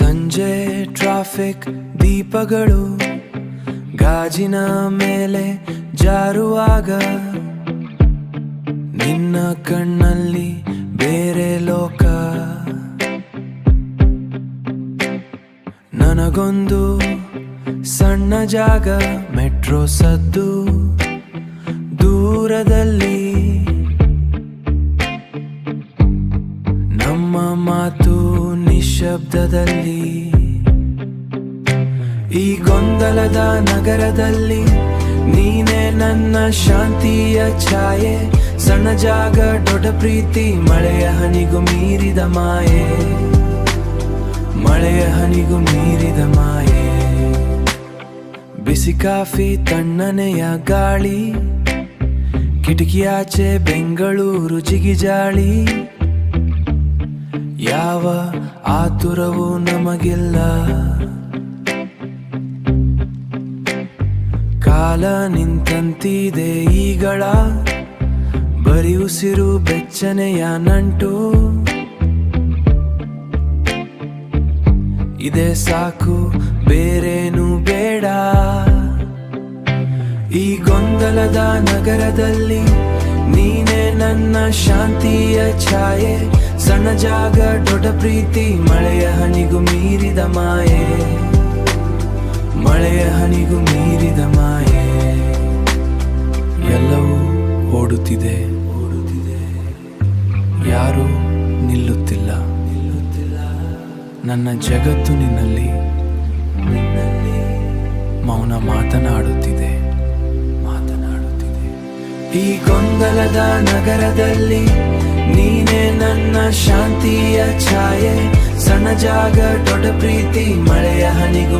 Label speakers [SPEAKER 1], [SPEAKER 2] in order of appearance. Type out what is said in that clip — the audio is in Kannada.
[SPEAKER 1] ಸಂಜೆ ಟ್ರಾಫಿಕ್ ದೀಪಗಳು ಗಾಜಿನ ಮೇಲೆ ಜಾರುವಾಗ ನಿನ್ನ ಕಣ್ಣಲ್ಲಿ ಬೇರೆ ಲೋಕ. ನನಗೊಂದು ಸಣ್ಣ ಜಾಗ, ಮೆಟ್ರೋ ಸದ್ದು ದೂರದಲ್ಲಿ, ನಮ್ಮ ಮಾತು ನಿಶ್ಶಬ್ದದಲ್ಲಿ. ಈ ಗೊಂದಲದ ನಗರದಲ್ಲಿ ನೀನೇ ನನ್ನ ಶಾಂತಿಯ ಛಾಯೆ. ಸಣ್ಣ ಜಾಗ, ದೊಡ್ಡ ಪ್ರೀತಿ, ಮಳೆಯ ಹನಿಗೂ ಮೀರಿದ ಮಾಯೆ, ಮಳೆಯ ಹನಿಗೂ ಮೀರಿದ ಮಾಯೆ. ಬಿಸಿ ಕಾಫಿ, ತಣ್ಣನೆಯ ಗಾಳಿ, ಕಿಟಕಿಯಾಚೆ ಬೆಂಗಳೂರು ಜಿಗಿಜಾಳಿ. ಯಾವ ಆತುರವೂ ನಮಗಿಲ್ಲ, ಕಾಲ ನಿಂತಂತಿದೆ ಈಗಳ. ಬರಿ ಉಸಿರು, ಬೆಚ್ಚನೆಯ ನಂಟು, ಇದೇ ಸಾಕು, ಬೇರೇನು ಬೇಡ. ಈ ಗೊಂದಲದ ನಗರದಲ್ಲಿ ನೀನೇ ನನ್ನ ಶಾಂತಿಯ ಛಾಯೆ. ಸಣ್ಣ ಜಾಗ, ದೊಡ್ಡ ಪ್ರೀತಿ, ಮಳೆಯ ಹನಿಗೂ ಮೀರಿದ ಮಾಯೆ, ಮಳೆಯ ಹನಿಗೂ ಮೀರಿದ ಮಾಯೆ. ಎಲ್ಲವೂ ಓಡುತ್ತಿದೆ, ಯಾರೂ ನಿಲ್ಲುತ್ತಿಲ್ಲ. ನನ್ನ ಜಗತ್ತು ನಿನ್ನಲ್ಲಿ ಮೌನ ಮಾತನಾಡುತ್ತಿದೆ. ಈ ಗೊಂದಲದ ನಗರದಲ್ಲಿ ನೀನೇ ನನ್ನ ಶಾಂತಿಯ ಛಾಯೆ. ಸಣ್ಣ ಜಾಗ, ದೊಡ್ಡ ಪ್ರೀತಿ, ಮಳೆಯ ಹನಿಗೂ